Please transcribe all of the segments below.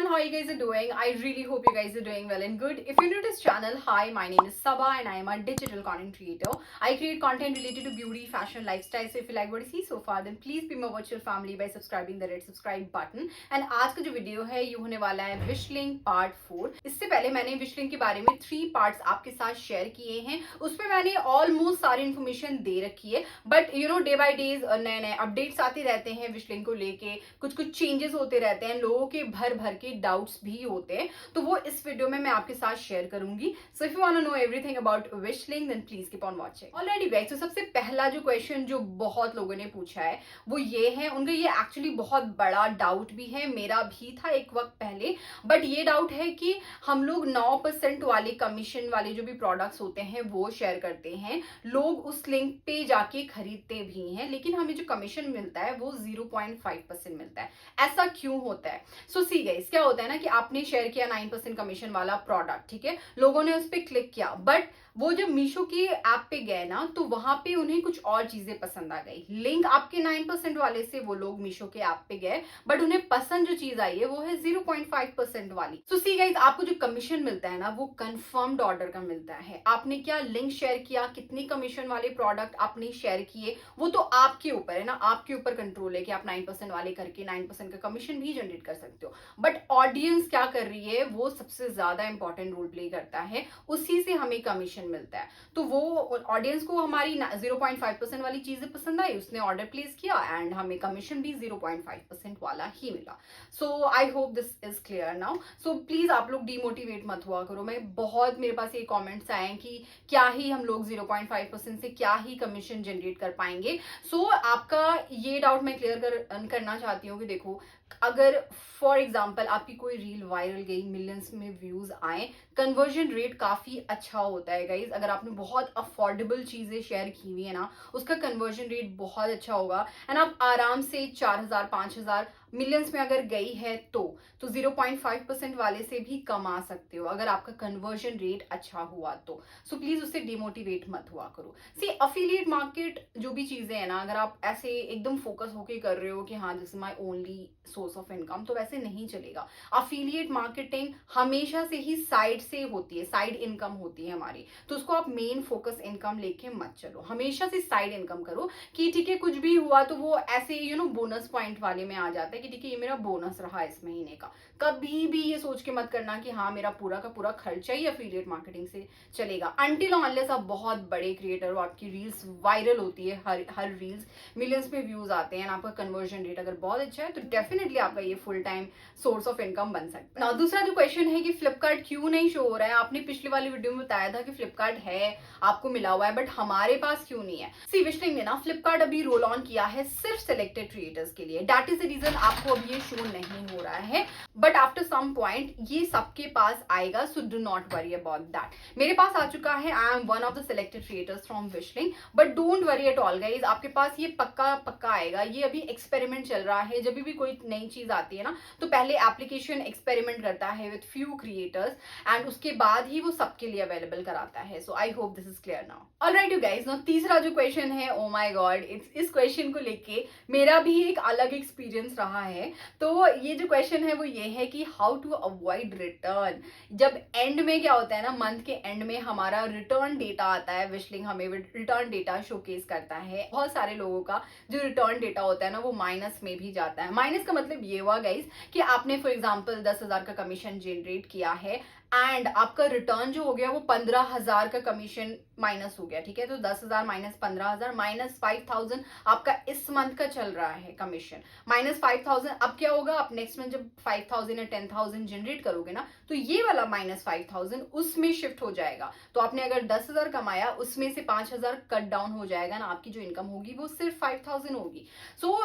everyone, how you guys are doing? I really hope you guys are doing well and good. If you're new to this channel, hi, my name is Saba and I am a digital content creator. I create content related to beauty, fashion, lifestyle. So if you like what you see so far, then please be my virtual family by subscribing the red subscribe button. And आज का जो video है ये होने वाला है विशलिंग part 4। इससे पहले मैंने विशलिंग के बारे में 3 पार्ट्स आपके साथ शेयर किए हैं। उसमें मैंने ऑलमोस्ट सारी इन्फॉर्मेशन दे रखी है, but you know day by days नए नए अपडेट्स आते रहते हैं विशलिंग को लेके, कुछ चेंजेस होते रहते हैं, लोगों के भर के डाउट्स भी होते हैं, तो वो इस वीडियो में मैं आपके साथ शेयर करूंगी। So if you want to know everything about Wishlink then please keep on watching. Alright guys, तो सबसे पहला जो क्वेश्चन जो बहुत लोगों ने पूछा है वो ये है, उनका ये एक्चुअली बहुत बड़ा डाउट भी है, मेरा भी था एक वक्त पहले, बट ये डाउट है कि हम लोग 9% वाले कमीशन वाले जो भी प्रोडक्ट्स होते हैं वो शेयर करते हैं, लोग उस लिंक पे जाके खरीदते भी हैं, लेकिन हमें जो कमीशन मिलता है वो 0.5% मिलता है। ऐसा क्यों होता है? सो सी गाइस, क्या होता है ना कि आपने शेयर किया 9% कमीशन वाला प्रोडक्ट, ठीक है, लोगों ने उस पर क्लिक किया, बट वो जब मीशो की ऐप पे गए ना तो वहां पे उन्हें कुछ और चीजें पसंद आ गई। लिंक आपके 9% वाले से वो लोग मीशो के ऐप पे गए, बट उन्हें पसंद जो चीज आई है वो है 0.5% वाली। सो सी गाइस, आपको जो कमीशन मिलता है ना वो कंफर्म्ड ऑर्डर का मिलता है। आपने क्या लिंक शेयर किया, कितनी कमीशन वाले प्रोडक्ट आपने शेयर किए, वो तो आपके ऊपर है ना, आपके ऊपर कंट्रोल है कि आप 9% वाले करके 9% का कमीशन भी जनरेट कर सकते हो, बट ऑडियंस क्या कर रही है वो सबसे ज्यादा इंपॉर्टेंट रोल प्ले करता है, उसी से हमें कमीशन मिलता है। तो वो ऑडियंस को हमारी 0.5% वाली चीजें पसंद आई, उसने ऑर्डर प्लेस किया एंड हमें कमीशन भी 0.5% वाला ही मिला। So I hope this is clear now. सो प्लीज आप लोग डिमोटिवेट मत हुआ करो। मेरे पास ये कमेंट्स आए हैं कि क्या ही हम लोग 0.5% से क्या ही कमीशन जनरेट कर पाएंगे। सो आपका ये डाउट मैं क्लियर करना चाहती हूँ कि देखो, अगर फॉर एग्जाम्पल आपकी कोई रील वायरल गई, मिलियंस में व्यूज आए, कन्वर्जन रेट काफी अच्छा होता है गाइज। अगर आपने बहुत अफोर्डेबल चीजें शेयर की हुई है ना, उसका कन्वर्जन रेट बहुत अच्छा होगा एंड आप आराम से 4000 5000 मिलियंस में अगर गई है तो 0.5% वाले से भी कमा सकते हो अगर आपका कन्वर्जन रेट अच्छा हुआ तो। सो प्लीज उससे डिमोटिवेट मत हुआ करो। सी अफिलिएट मार्केट जो भी चीजें हैं ना, अगर आप ऐसे एकदम फोकस होके कर रहे हो कि हाँ this is my only source of income, तो वैसे नहीं चलेगा। अफिलिएट मार्केटिंग हमेशा से ही साइड से होती है, साइड इनकम होती है हमारी, तो उसको आप मेन फोकस इनकम लेके मत चलो, हमेशा से साइड इनकम करो कि ठीक है कुछ भी हुआ तो वो ऐसे बोनस पॉइंट वाले में आ जाता है कि ठीक है ये मेरा बोनस रहा इस महीने का। कभी भी ये सोच के मत करना कि हाँ मेरा पूरा का पूरा खर्चा ही अफिलिएट मार्केटिंग से चलेगा, अनटिल अनलेस आप बहुत बड़े क्रिएटर हो, आपकी रील्स वायरल होती है, हर रील्स मिलियंस में व्यूज आते हैं, आपका कन्वर्जन रेट अगर बहुत अच्छा है तो डेफिनेटली आपका ये full time source of income बन सकता है। दूसरा जो क्वेश्चन है कि फ्लिपकार्ट क्यों नहीं शो हो रहा है, आपने पिछले वाली वीडियो में बताया था कि फ्लिपकार्ट है, आपको मिला हुआ है, बट हमारे पास क्यों नहीं है? सी विशलिंग ने ना फ्लिपकार्ट अभी रोल ऑन किया है सिर्फ सिलेक्टेड क्रिएटर्स के लिए, दैट इज द रीजन आपको अभी ये शो नहीं हो रहा है, बट आफ्टर सम पॉइंट ये सबके पास आएगा, so do not worry about that. मेरे पास आ चुका है, I am one of the selected creators from Wishlink, but don't worry at all guys, आपके पास ये पक्का आएगा। ये अभी एक्सपेरिमेंट चल रहा है, जब भी कोई नई चीज आती है ना तो पहले एप्लीकेशन एक्सपेरिमेंट करता है विद फ्यू क्रिएटर्स एंड उसके बाद ही वो सबके लिए अवेलेबल कराता है। So I hope this is clear now. Alright you guys, now तीसरा जो क्वेश्चन है, ओ माय गॉड, इस क्वेश्चन को लेके मेरा भी एक अलग एक्सपीरियंस रहा है। तो ये जो क्वेश्चन है वो ये है कि हाउ टू अवॉइड रिटर्न। जब एंड में क्या होता है ना, मंथ के एंड में हमारा रिटर्न डेटा आता है, विशलिंग हमें रिटर्न डेटा शोकेस करता है। बहुत सारे लोगों का जो रिटर्न डेटा होता है ना वो माइनस में भी जाता है। माइनस का मतलब ये हुआ गाइस कि आपने फॉर एग्जांपल 10,000 का कमीशन जनरेट किया है एंड आपका रिटर्न जो हो गया वो 15,000 का कमीशन माइनस हो गया, ठीक है, तो 10,000 माइनस 15,000 माइनस 5,000 आपका इस मंथ का चल रहा है कमीशन, माइनस 5,000। अब क्या होगा, आप नेक्स्ट मंथ जब 5,000 या 10,000 जनरेट करोगे ना तो ये वाला माइनस 5,000 उसमें शिफ्ट हो जाएगा। तो आपने अगर 10,000 कमाया उसमें से 5,000 कट डाउन हो जाएगा ना, आपकी जो इनकम होगी वो सिर्फ 5,000 होगी। सो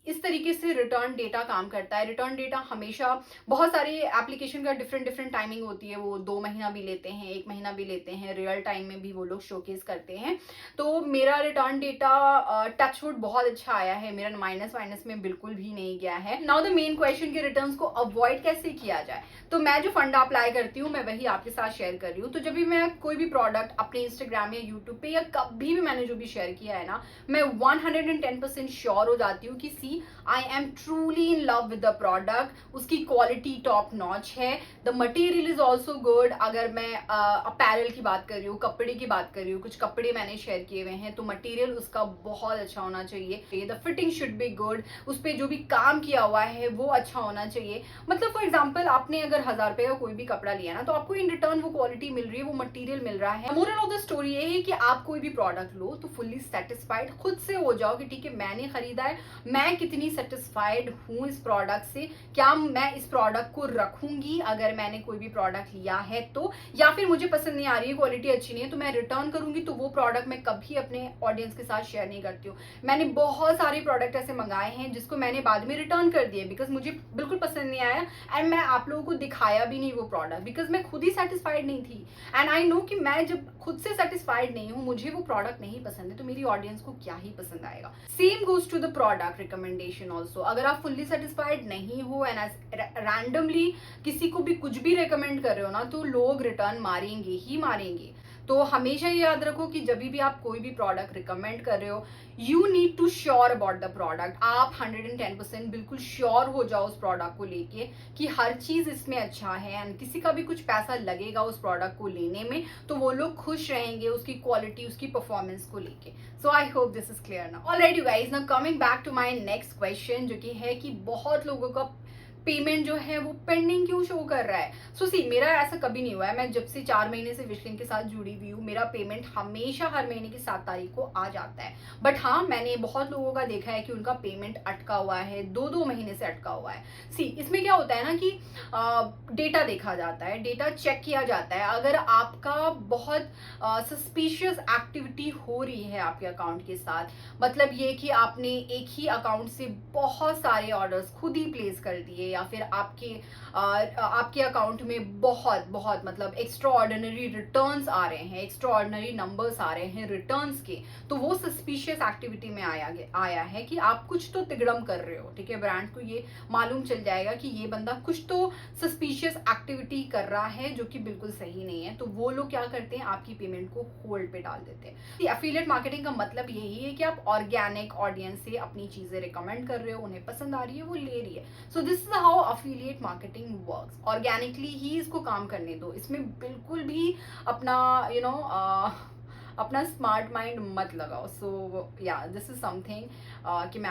इस तरीके से रिटर्न डेटा काम करता है। रिटर्न डेटा हमेशा, बहुत सारे एप्लीकेशन का डिफरेंट टाइमिंग होती है, वो 2 महीना भी लेते हैं, 1 महीना भी लेते हैं, रियल टाइम में भी वो लोग शोकेस करते हैं। तो मेरा रिटर्न डेटा टचवुड बहुत अच्छा आया है, मेरा माइनस में बिल्कुल भी नहीं गया है। नाउ द मेन क्वेश्चन कि रिटर्न्स को अवॉइड कैसे किया जाए। तो मैं जो फंडा अप्लाई करती हूँ मैं वही आपके साथ शेयर कर रही हूँ। तो जब भी मैं कोई भी प्रोडक्ट अपने इंस्टाग्राम या यूट्यूब पे या कभी भी मैंने जो भी शेयर किया है ना, मैं 110% श्योर हो जाती हूँ कि see I am truly in love with the product, उसकी क्वालिटी टॉप नॉच है, the material is also good. अगर मैं अपैरल की बात कर रही हूँ, कपड़े की बात कर रही हूँ, कुछ कपड़े मैंने शेयर किए हुए हैं तो मटेरियल उसका बहुत अच्छा होना चाहिए, the fitting should be good, उस पर जो भी काम किया हुआ है वो अच्छा होना चाहिए। मतलब फॉर एग्जाम्पल आपने अगर 1000 रुपए का कोई भी कपड़ा लिया ना, तो आपको इन रिटर्न वो क्वालिटी मिल रही है, वो मटेरियल मिल रहा है। मोरल ऑफ द स्टोरी ये है कि आप कोई भी प्रोडक्ट लो तो फुल्ली सेटिस्फाइड खुद से हो जाओ कि ठीक है मैंने खरीदा है, मैं कितनी सेटिस्फाइड हूँ इस प्रोडक्ट से, क्या मैं इस प्रोडक्ट को रखूंगी अगर मैंने कोई भी प्रोडक्ट लिया है तो, या फिर मुझे पसंद नहीं आ रही है, क्वालिटी अच्छी नहीं है तो मैं रिटर्न करूंगी। तो वो प्रोडक्ट मैं कभी अपने ऑडियंस के साथ शेयर नहीं करती हूँ। मैंने बहुत सारे प्रोडक्ट ऐसे मंगाए हैं जिसको मैंने बाद में रिटर्न कर दिए बिकॉज मुझे बिल्कुल पसंद नहीं आया, एंड मैं आप लोगों को दिखाया भी नहीं वो प्रोडक्ट बिकॉज मैं खुद ही सेटिस्फाइड नहीं थी। एंड आई नो कि मैं जब खुद से सेटिस्फाइड नहीं हूँ, मुझे वो प्रोडक्ट नहीं पसंद है, तो मेरी ऑडियंस को क्या ही पसंद आएगा। Same goes to the product recommendation also. अगर आप फुल्ली सेटिस्फाइड नहीं हो एंड रैंडमली किसी को भी कुछ भी रिकमेंड कर रहे हो ना, तो लोग रिटर्न मारेंगे ही मारेंगे। तो हमेशा ये याद रखो कि जब भी आप कोई भी प्रोडक्ट रिकमेंड कर रहे हो, you need to sure about the product. आप 110% बिल्कुल श्योर हो जाओ उस प्रोडक्ट को लेके कि हर चीज इसमें अच्छा है, एंड किसी का भी कुछ पैसा लगेगा उस प्रोडक्ट को लेने में तो वो लोग खुश रहेंगे उसकी क्वालिटी, उसकी परफॉर्मेंस को लेके। So I hope this is clear now. Alright you guys, now coming back to my next question, जो कि है कि बहुत लोगों का पेमेंट जो है वो पेंडिंग क्यों शो कर रहा है। सो सी मेरा ऐसा कभी नहीं हुआ है, मैं जब से 4 महीने से विशलिंग के साथ जुड़ी हुई हूँ, मेरा पेमेंट हमेशा हर महीने की 7 तारीख को आ जाता है। बट हाँ, मैंने बहुत लोगों का देखा है कि उनका पेमेंट अटका हुआ है, 2-2 महीने से अटका हुआ है। सी इसमें क्या होता है ना कि डेटा देखा जाता है, डेटा चेक किया जाता है। अगर आपका बहुत सस्पिशियस एक्टिविटी हो रही है आपके अकाउंट के साथ, मतलब ये कि आपने एक ही अकाउंट से बहुत सारे ऑर्डर्स खुद ही प्लेस कर दिए, या फिर आपके अकाउंट में बहुत बहुत मतलब एक्स्ट्रा ऑर्डिनरी रिटर्न्स आ रहे हैं, एक्स्ट्रा ऑर्डिनरी नंबर्स आ रहे हैं रिटर्न्स के, तो वो सस्पिशियस एक्टिविटी में आया है कि आप कुछ तो तिगड़म कर रहे हो। ठीक है, ब्रांड को ये मालूम चल जाएगा कि ये बंदा कुछ तो सस्पिशियस एक्टिविटी कर रहा है जो कि बिल्कुल सही नहीं है। तो वो लोग क्या करते हैं, आपकी पेमेंट को होल्ड पे डाल देते हैं। एफिलिएट मार्केटिंग का मतलब यही है कि आप ऑर्गेनिक ऑडियंस से अपनी चीजें रिकमेंड कर रहे हो, उन्हें पसंद आ रही है, वो ले रही है। So this is how affiliate marketing works. Organically ही इसको काम करने दो, इसमें बिल्कुल भी अपना अपना स्मार्ट माइंड मत लगाओ। सो या दिस इज समथिंग कि मैं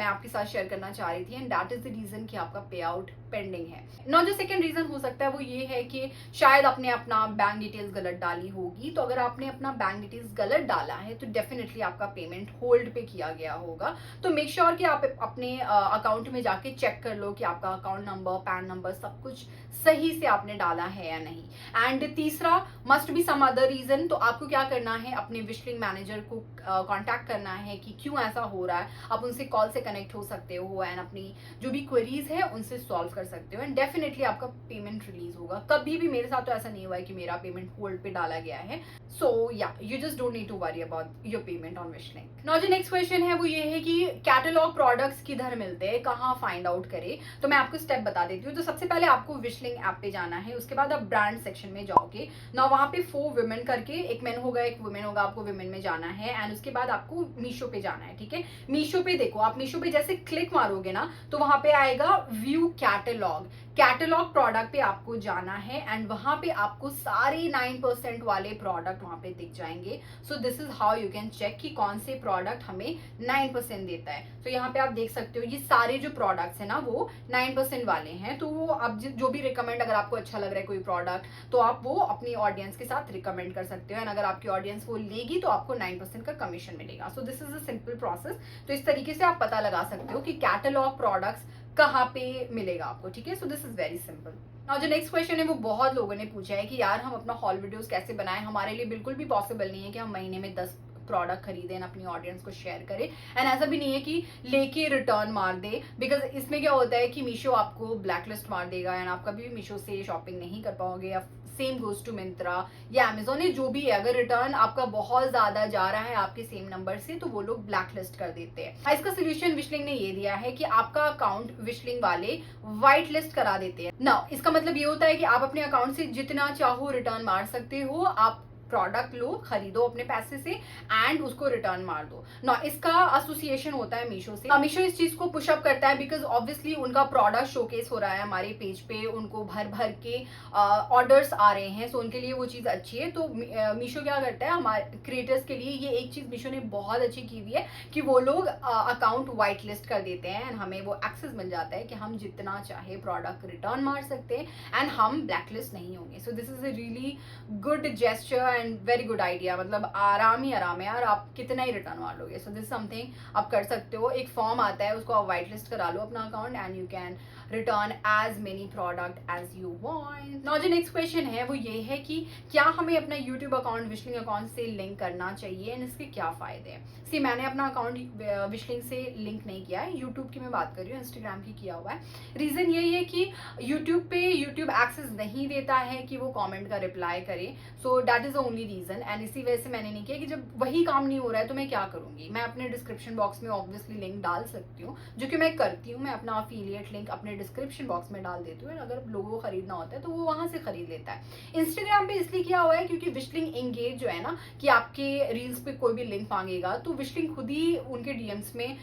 आपके साथ शेयर करना चाह रही थी, and that is the reason कि आपका पे आउट पेंडिंग है। नॉट जो सेकंड रीजन हो सकता है वो ये है कि शायद आपने अपना बैंक डिटेल्स गलत डाली होगी। तो अगर आपने अपना बैंक डिटेल्स गलत डाला है तो डेफिनेटली आपका पेमेंट होल्ड पे किया गया होगा। तो मेक श्योर कि आप अपने अकाउंट में जाके चेक कर लो कि आपका अकाउंट नंबर, पैन नंबर सब कुछ सही से आपने डाला है या नहीं। एंड तीसरा, must be some other reason. तो आपको क्या करना है, अपने विशलिंग मैनेजर को कांटेक्ट करना है कि क्यों ऐसा हो रहा है। आप उनसे कॉल से कनेक्ट हो सकते हो एंड अपनी जो भी क्वेरीज है उनसे सॉल्व कर सकते हो, एंड डेफिनेटली आपका पेमेंट रिलीज होगा। कभी भी मेरे साथ तो ऐसा नहीं हुआ है कि मेरा पेमेंट होल्ड पे डाला गया है। So yeah you just don't need to worry about your payment on Wishlink. Now जो नेक्स्ट क्वेश्चन है वो ये है कि कैटलॉग प्रोडक्ट्स किधर मिलते हैं, कहाँ फाइंड आउट करें। तो मैं आपको स्टेप बता देती हूँ। तो सबसे पहले आपको विशलिंग ऐप पे जाना है, उसके बाद आप ब्रांड सेक्शन में जाओगे ना, वहां पे 4 वुमेन करके, एक मैन होगा एक वुमेन होगा, आपको वुमेन में जाना है। एंड उसके बाद आपको मीशो पे जाना है। ठीक है, मीशो पे देखो, आप मीशो पे जैसे क्लिक मारोगे ना तो वहां पे आएगा व्यू कैटलॉग। कैटलॉग प्रोडक्ट पे आपको जाना है एंड वहां पे आपको सारे 9% वाले प्रोडक्ट वहां पे दिख जाएंगे। So this is how you can check कि कौन से प्रोडक्ट हमें 9% देता है। तो यहाँ पे आप देख सकते हो ये सारे जो प्रोडक्ट्स है ना वो 9% वाले हैं। तो वो आप जो भी रिकमेंड, अगर आपको अच्छा लग रहा है कोई प्रोडक्ट तो आप वो अपनी ऑडियंस के साथ रिकमेंड कर सकते हो, एंड अगर आपकी ऑडियंस वो लेगी तो आपको 9% का कमीशन मिलेगा। So this is a simple process. तो इस तरीके से आप पता लगा सकते हो कि कैटलॉग प्रोडक्ट्स कहाँ पे मिलेगा आपको। ठीक है, so this is very simple. Now जो नेक्स्ट क्वेश्चन है वो बहुत लोगों ने पूछा है कि यार हम अपना हॉल वीडियोस कैसे बनाएं। हमारे लिए बिल्कुल भी पॉसिबल नहीं है कि हम महीने में 10 प्रोडक्ट खरीदे एंड अपनी ऑडियंस को शेयर करे। एंड ऐसा भी नहीं है कि लेके रिटर्न मार दे, बिकॉज इसमें क्या होता है कि मीशो आपको ब्लैकलिस्ट मार देगा एंड आप कभी भी मीशो से शॉपिंग नहीं कर पाओगे, या सेम गोज टू मिंत्रा या अमेजोन, या जो भी है। अगर रिटर्न आपका बहुत ज्यादा जा रहा है आपके सेम नंबर से तो वो लोग ब्लैकलिस्ट कर देते हैं। इसका सोल्यूशन विशलिंग ने ये दिया है कि आपका अकाउंट विशलिंग वाले व्हाइट लिस्ट करा देते हैं ना। इसका मतलब ये होता है कि आप अपने अकाउंट से जितना चाहो रिटर्न मार सकते हो, आप प्रोडक्ट लो, खरीदो अपने पैसे से एंड उसको रिटर्न मार दो ना। इसका एसोसिएशन होता है मीशो से। मीशो इस चीज को पुशअप करता है बिकॉज ऑब्वियसली उनका प्रोडक्ट शोकेस हो रहा है हमारे पेज पे, उनको भर भर के ऑर्डर्स आ रहे हैं, सो उनके लिए वो चीज अच्छी है। तो मीशो क्या करता है हमारे क्रिएटर्स के लिए, ये एक चीज मीशो ने बहुत अच्छी की हुई है कि वो लोग अकाउंट व्हाइट लिस्ट कर देते हैं एंड हमें वो एक्सेस मिल जाता है कि हम जितना चाहे प्रोडक्ट रिटर्न मार सकते हैं एंड हम ब्लैकलिस्ट नहीं होंगे। सो this is a really good gesture and very good idea. मतलब आराम ही आराम है यार, आप कितना ही रिटर्न मार लोगे। सो दिस समथिंग आप कर सकते हो। एक फॉर्म आता है, उसको आप व्हाइट लिस्ट करा लो अपना account and you can return as many product as you want. Now जो नेक्स्ट क्वेश्चन है वो ये है कि क्या हमें अपना यूट्यूब अकाउंट विशलिंग अकाउंट से लिंक करना चाहिए एंड इसके क्या फायदे हैं। सी मैंने अपना अकाउंट विशलिंग से लिंक नहीं किया है, यूट्यूब की मैं बात कर रही हूँ, इंस्टाग्राम की किया हुआ है। रीजन यही है कि यूट्यूब पे यूट्यूब एक्सेस नहीं देता है कि वो कॉमेंट का रिप्लाई करे, so that is the only reason. And इसी वजह से मैंने नहीं किया कि जब वही काम नहीं हो रहा है तो मैं क्या करूंगी। मैं अपने डिस्क्रिप्शन बॉक्स में ऑब्वियसली लिंक डाल सकती हूँ, जो कि मैं करती हूँ। मैं अपना अफिलिएट लिंक अपने डिस्क्रिप्शन बॉक्स में डाल देती हूँ, अगर लोगों को खरीदना होता है तो वो वहां से खरीद लेता है। इंस्टाग्राम पे इसलिए किया हुआ है क्योंकि विशलिंग एंगेज जो है ना, कि आपके रील्स पे कोई भी लिंक मांगेगा तो विशलिंग खुद ही उनके डीएम्स में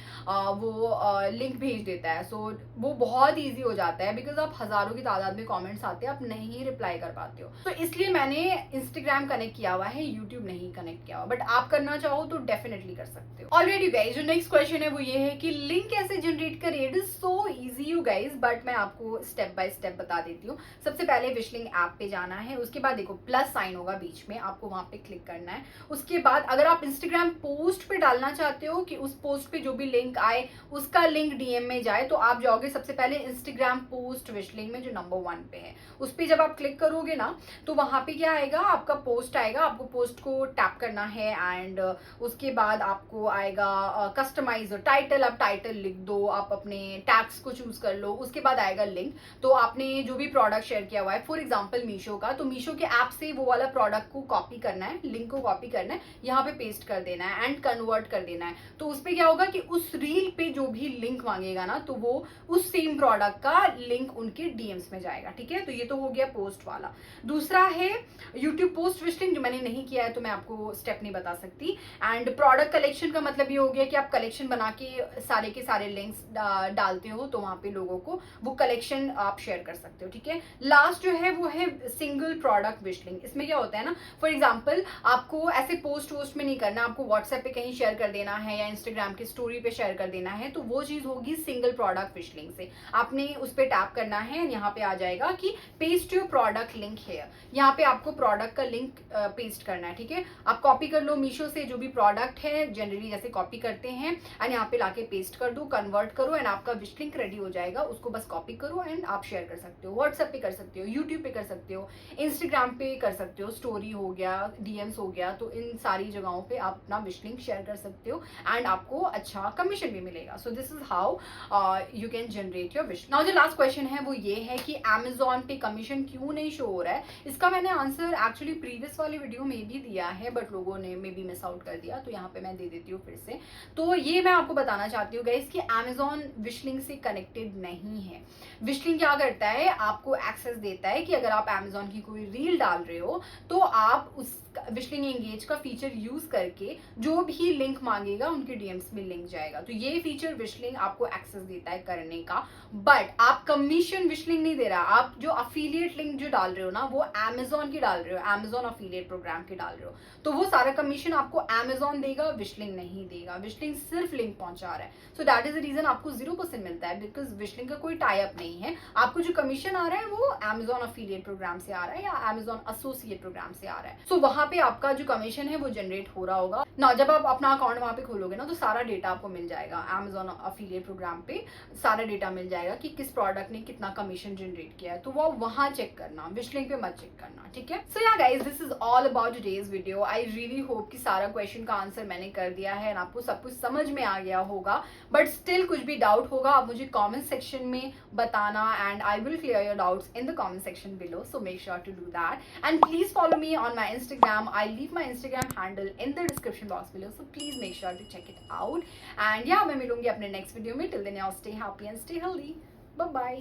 वो लिंक भेज देता है। सो वो बहुत ईजी हो जाता है बिकॉज आप हजारों की तादाद में कॉमेंट्स आते हैं, आप नहीं रिप्लाई कर पाते हो। तो इसलिए मैंने इंस्टाग्राम कनेक्ट किया हुआ है, यूट्यूब नहीं कनेक्ट किया हुआ। बट आप करना चाहो तो डेफिनेटली कर सकते हो। ऑलरेडी गाइज जो नेक्स्ट क्वेश्चन है वो ये है कि लिंक कैसे जनरेट करें। It is so easy you guys, but मैं आपको स्टेप बाय स्टेप बता देती हूँ। सबसे पहले विशलिंग ऐप पे जाना है, उसके बाद देखो प्लस साइन होगा बीच में, आपको वहां पे क्लिक करना है। उसके बाद अगर आप इंस्टाग्राम पोस्ट पे डालना चाहते हो कि उस पोस्ट पे जो भी लिंक आए उसका लिंक डीएम में जाए, तो आप जाओगे सबसे पहले इंस्टाग्राम पोस्ट विशलिंग में जो नंबर 1 पे है, उस पे जब आप क्लिक करोगे ना तो वहां पे क्या आएगा, आपका पोस्ट आएगा। आपको पोस्ट को टैप करना है एंड उसके बाद आपको आएगा कस्टमाइज टाइटल। आप टाइटल लिख दो, आप अपने टैग्स को चूज कर लो। उसके बाद आएगा लिंक। तो आपने जो भी प्रोडक्ट शेयर किया हुआ है, फॉर एग्जांपल मीशो का, तो मीशो के ऐप से वो वाला प्रोडक्ट को कॉपी करना है, लिंक को कॉपी करना है, यहाँ पे पेस्ट कर देना है एंड कन्वर्ट कर देना है। तो उस पे क्या होगा कि उस रील पे जो भी लिंक मांगेगा ना, तो वो उस सेम प्रोडक्ट का लिंक उनके डीएम्स में जाएगा। ठीक है, तो ये तो हो गया पोस्ट वाला। दूसरा है यूट्यूब पोस्ट विशलिंग, जो मैंने नहीं किया है तो मैं आपको स्टेप नहीं बता सकती। एंड प्रोडक्ट कलेक्शन का मतलब ये हो गया कि आप कलेक्शन बना के सारे लिंक्स डालते हो, तो वहां पे लोगों को वो कलेक्शन आप शेयर कर सकते हो। ठीक है, लास्ट जो है वो है सिंगल प्रोडक्ट विशलिंग। इसमें क्या होता है ना, फॉर एग्जांपल आपको ऐसे पोस्ट वोस्ट में नहीं करना, आपको व्हाट्सएप पे कहीं शेयर कर देना है या इंस्टाग्राम की स्टोरी पे शेयर कर देना है, तो वो चीज होगी सिंगल प्रोडक्ट विशलिंग से। आपने उस पर टैप करना है, यहाँ पे आ जाएगा कि paste your product link here. यहाँ पे आपको प्रोडक्ट का लिंक पेस्ट करना है। ठीक है, आप कॉपी कर लो मीशो से जो भी प्रोडक्ट है, जनरली जैसे कॉपी करते हैं, एंड यहाँ पे लाके पेस्ट कर दो, कन्वर्ट करो एंड आपका विशलिंग रेडी हो जाएगा। उसको बस कॉपी करो एंड आप शेयर कर सकते हो। व्हाट्सएप पे कर सकते हो, यूट्यूब पे कर सकते हो, इंस्टाग्राम पे कर सकते हो, स्टोरी हो गया, डीएम्स हो गया, तो इन सारी जगहों पे आप अपना विशलिंग शेयर कर सकते हो एंड आपको अच्छा कमीशन भी मिलेगा। So this is how you can generate your Wishlink. Now जो लास्ट क्वेश्चन है वो ये है कि अमेजोन पे कमीशन क्यों नहीं शो हो रहा है। इसका मैंने आंसर एक्चुअली प्रीवियस वाली वीडियो में भी दिया है, बट लोगों ने मे बी मिस आउट कर दिया, तो यहाँ पे मैं दे देती हूँ फिर से। तो ये मैं आपको बताना चाहती हूँ गाइस कि अमेजोन विशलिंग से कनेक्टेड नहीं है। विशलिंग क्या करता है, आपको एक्सेस देता है कि अगर आप अमेजोन की कोई रील डाल रहे हो तो आप उस विशलिंग एंगेज का फीचर यूज करके जो भी लिंक मांगेगा उनके डीएम्स में लिंक जाएगा। तो ये फीचर विशलिंग आपको एक्सेस देता है करने का, बट आप कमीशन विशलिंग नहीं दे रहा। आप जो अफिलिएट लिंक जो डाल रहे हो ना, वो अमेजोन की डाल रहे हो, अमेजोन अफिलिएट प्रोग्राम की डाल रहे हो, तो वो सारा कमीशन आपको अमेजोन देगा, विशलिंग नहीं देगा। विशलिंग सिर्फ लिंक पहुंचा रहा है। So that is the reason आपको 0% मिलता है, बिकॉज विशलिंग का कोई टाई अप नहीं है। आपको जो कमीशन आ रहा है वो अमेजोन अफिलिएट प्रोग्राम से आ रहा है या अमेजोन एसोसिएट प्रोग्राम से आ रहा है। सो वहां वहां पे आपका जो कमीशन है वो जनरेट हो रहा होगा ना। जब आप अपना अकाउंट वहां पे खोलोगे ना तो सारा डेटा आपको मिल जाएगा। Amazon अफिलिएट प्रोग्राम पे सारा डेटा मिल जाएगा कि किस प्रोडक्ट ने कितना कमीशन जनरेट किया है, तो वो वहां चेक करना, विश लिंक पे मत चेक करना, ठीक है। So yeah guys, this is all about today's video. I really hope कि सारा क्वेश्चन का आंसर मैंने कर दिया है, आपको सब कुछ समझ में आ गया होगा। बट स्टिल कुछ भी डाउट होगा आप मुझे कॉमेंट सेक्शन में बताना, and I will clear your doubts in the comment section below, so make sure to do that. And please follow me on my Instagram. I'll leave my Instagram handle in the description box below, so please make sure to check it out. And yeah, मैं मिलूंगी अपने next video में. Till then, y'all stay happy and stay healthy. Bye bye.